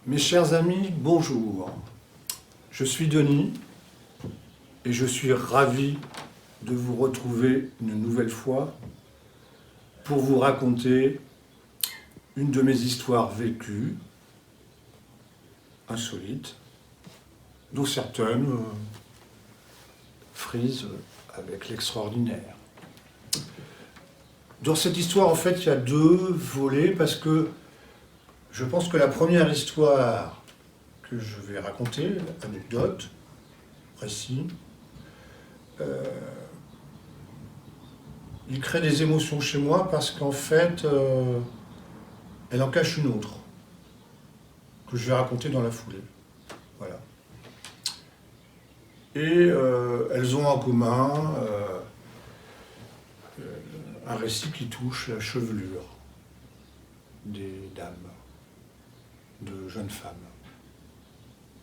Mes chers amis, bonjour. Je suis Denis et je suis ravi de vous retrouver une nouvelle fois pour vous raconter une de mes histoires vécues, insolites, dont certaines frisent avec l'extraordinaire. Dans cette histoire, en fait, il y a deux volets parce que je pense que la première histoire que je vais raconter, anecdote, récit, il crée des émotions chez moi parce qu'en fait, elle en cache une autre que je vais raconter dans la foulée. Voilà. Et elles ont en commun un récit qui touche la chevelure des dames, de jeunes femmes,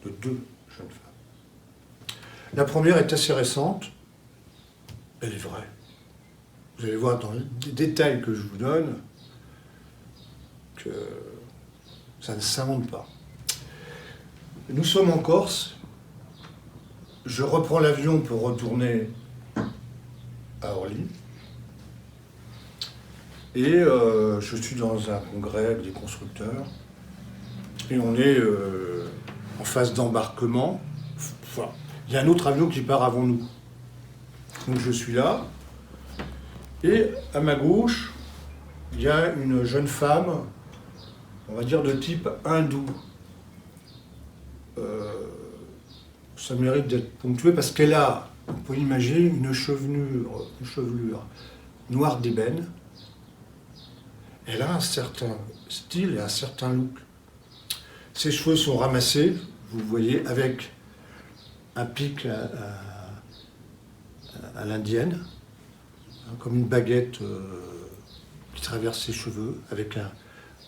de deux jeunes femmes. La première est assez récente, elle est vraie. Vous allez voir dans les détails que je vous donne que ça ne s'invente pas. Nous sommes en Corse, je reprends l'avion pour retourner à Orly, et je suis dans un congrès avec des constructeurs, et on est en phase d'embarquement. Enfin, il y a un autre avion qui part avant nous. Donc je suis là, et à ma gauche, il y a une jeune femme, on va dire de type hindou. Ça mérite d'être ponctué parce qu'elle a, on peut imaginer, une chevelure noire d'ébène. Elle a un certain style et un certain look. Ses cheveux sont ramassés, vous voyez, avec un pic à l'indienne, hein, comme une baguette qui traverse ses cheveux, avec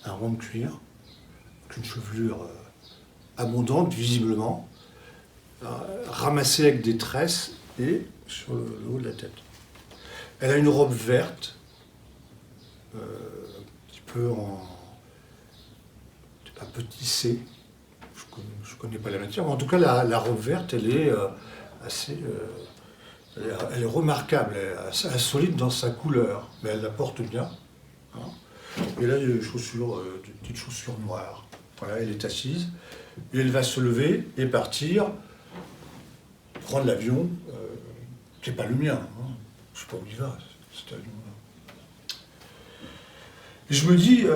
un rond de cuir, une chevelure abondante, visiblement, ramassée avec des tresses et sur le haut de la tête. Elle a une robe verte, un peu tissée. Je connais pas la matière, mais en tout cas la robe verte, elle est assez, elle est remarquable, elle est assez insolite dans sa couleur, mais elle la porte bien. Hein. Et là, il y a des chaussures, des petites chaussures noires. Voilà, elle est assise et elle va se lever et partir prendre l'avion, qui n'est pas le mien. Hein. Je ne sais pas où il va, cet avion-là. Et je me dis,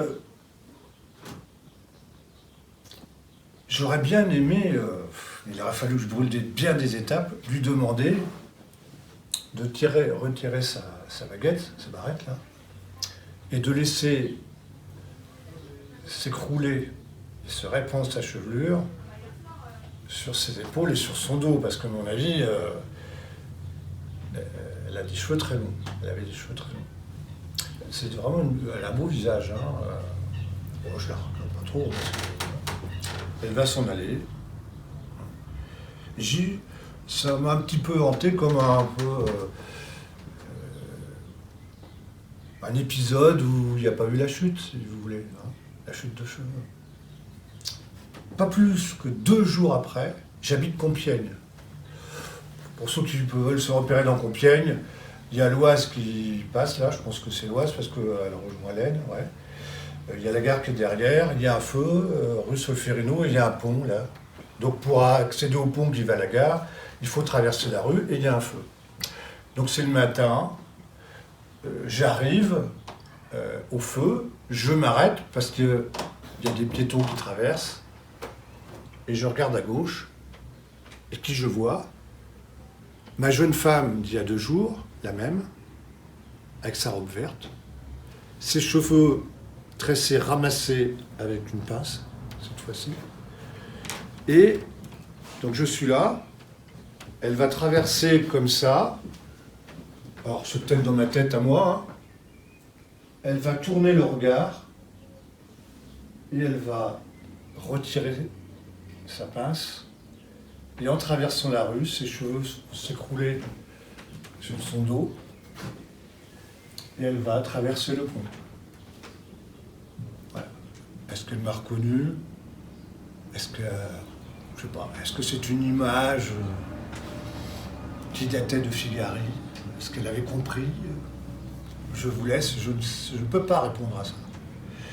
j'aurais bien aimé, il aurait fallu que je brûle bien des étapes, lui demander de retirer sa baguette, sa barrette là, et de laisser s'écrouler et se répandre sa chevelure sur ses épaules et sur son dos, parce qu'à mon avis, elle a des cheveux très longs. Elle avait des cheveux très longs. C'est vraiment elle a un beau visage. Hein. Bon, je la regarde pas trop. Elle va s'en aller. Ça m'a un petit peu hanté comme un épisode où il n'y a pas eu la chute, si vous voulez. Hein. La chute de cheveux. Pas plus que 2 jours après, j'habite Compiègne. Pour ceux qui veulent se repérer dans Compiègne, il y a l'Oise qui passe là, je pense que c'est l'Oise parce qu'elle rejoint l'Aisne, ouais. Il y a la gare qui est derrière, il y a un feu, rue Solferino, et il y a un pont là. Donc pour accéder au pont qui va à la gare, il faut traverser la rue et il y a un feu. Donc c'est le matin, j'arrive au feu, je m'arrête parce qu'il y a des piétons qui traversent. Et je regarde à gauche, et qui je vois? Ma jeune femme d'il y a 2 jours, la même, avec sa robe verte, ses cheveux tressés, ramassés avec une pince, cette fois-ci. Et donc je suis là, elle va traverser comme ça, alors c'est peut-être dans ma tête à moi, hein. Elle va tourner le regard, et elle va retirer sa pince, et en traversant la rue, ses cheveux s'écroulaient sur son dos, et elle va traverser le pont. Voilà. Est-ce qu'elle m'a reconnu? est-ce que, je sais pas, est-ce que c'est une image qui datait de Figari? Est-ce qu'elle avait compris? Je vous laisse, je ne peux pas répondre à ça.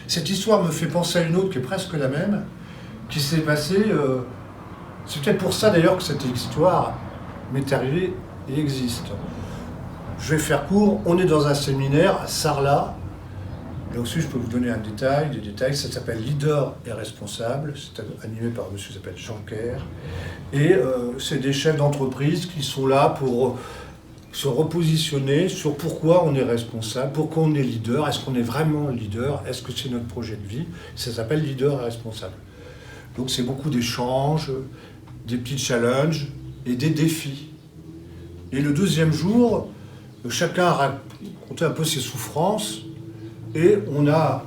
Cette histoire me fait penser à une autre qui est presque la même, qui s'est passée. C'est peut-être pour ça d'ailleurs que cette histoire m'est arrivée et existe. Je vais faire court, on est dans un séminaire à Sarlat. Là aussi, je peux vous donner des détails. Ça s'appelle Leader et responsable. C'est animé par un monsieur qui s'appelle Jean Kerr. Et c'est des chefs d'entreprise qui sont là pour se repositionner sur pourquoi on est responsable, pourquoi on est leader, est-ce qu'on est vraiment leader, est-ce que c'est notre projet de vie. Ça s'appelle Leader et responsable. Donc c'est beaucoup d'échanges, des petits challenges et des défis. Et le deuxième jour, chacun racontait un peu ses souffrances et on a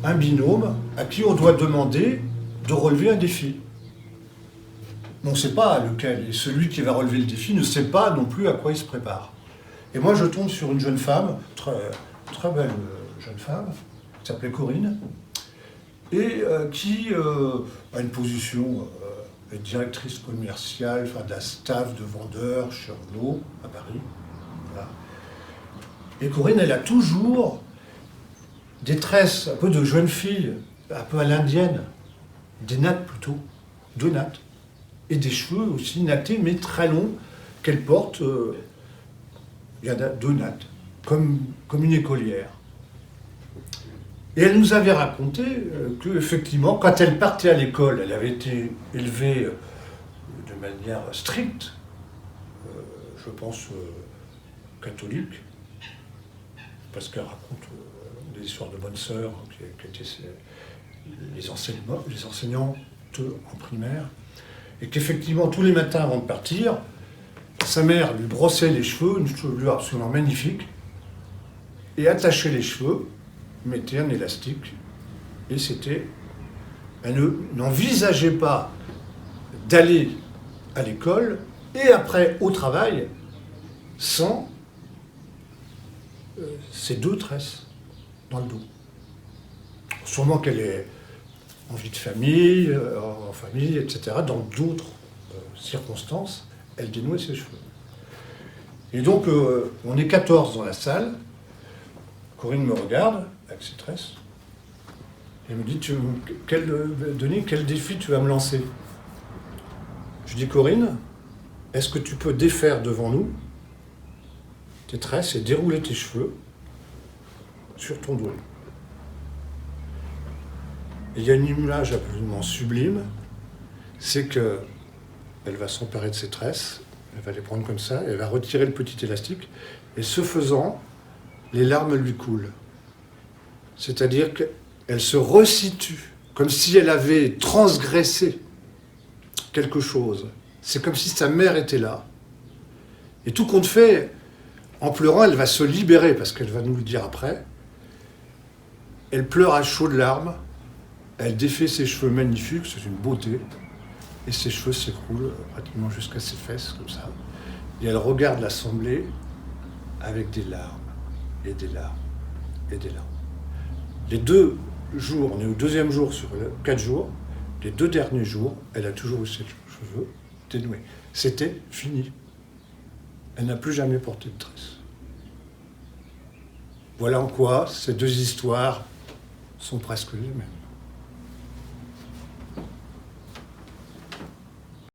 un binôme à qui on doit demander de relever un défi. On ne sait pas lequel, et celui qui va relever le défi ne sait pas non plus à quoi il se prépare. Et moi je tombe sur une jeune femme, très belle jeune femme, qui s'appelait Corinne, et qui a une position directrice commerciale, enfin d'un staff de vendeurs chez Renault à Paris. Voilà. Et Corinne, elle a toujours des tresses, un peu de jeune fille, un peu à l'indienne, des nattes plutôt, 2 nattes, et des cheveux aussi nattés, mais très longs, qu'elle porte, il y a 2 nattes, comme une écolière. Et elle nous avait raconté qu'effectivement, quand elle partait à l'école, elle avait été élevée de manière stricte, je pense catholique, parce qu'elle raconte des histoires de bonnes sœurs qui étaient les enseignantes en primaire, et qu'effectivement, tous les matins avant de partir, sa mère lui brossait les cheveux, une chevelure absolument magnifique, et attachait les cheveux, mettait un élastique, et c'était... Elle n'envisageait pas d'aller à l'école et après au travail sans ces 2 tresses dans le dos. Sûrement qu'elle est en vie de famille, en famille, etc. Dans d'autres circonstances, elle dénouait ses cheveux. Et donc, on est 14 dans la salle. Corinne me regarde avec ses tresses. Et me dit, Denis, quel défi tu vas me lancer? Je dis, Corinne, est-ce que tu peux défaire devant nous tes tresses et dérouler tes cheveux sur ton dos? Et il y a une image absolument sublime, c'est qu'elle va s'emparer de ses tresses, elle va les prendre comme ça, elle va retirer le petit élastique, et ce faisant, les larmes lui coulent. C'est-à-dire qu'elle se resitue, comme si elle avait transgressé quelque chose. C'est comme si sa mère était là. Et tout compte fait, en pleurant, elle va se libérer, parce qu'elle va nous le dire après. Elle pleure à chaudes larmes, elle défait ses cheveux magnifiques, c'est une beauté, et ses cheveux s'écroulent pratiquement jusqu'à ses fesses, comme ça. Et elle regarde l'assemblée avec des larmes, et des larmes, et des larmes. Les 2 jours, on est au 2e jour sur 4 jours, les 2 derniers jours, elle a toujours eu ses cheveux dénoués. C'était fini. Elle n'a plus jamais porté de tresses. Voilà en quoi ces 2 histoires sont presque les mêmes.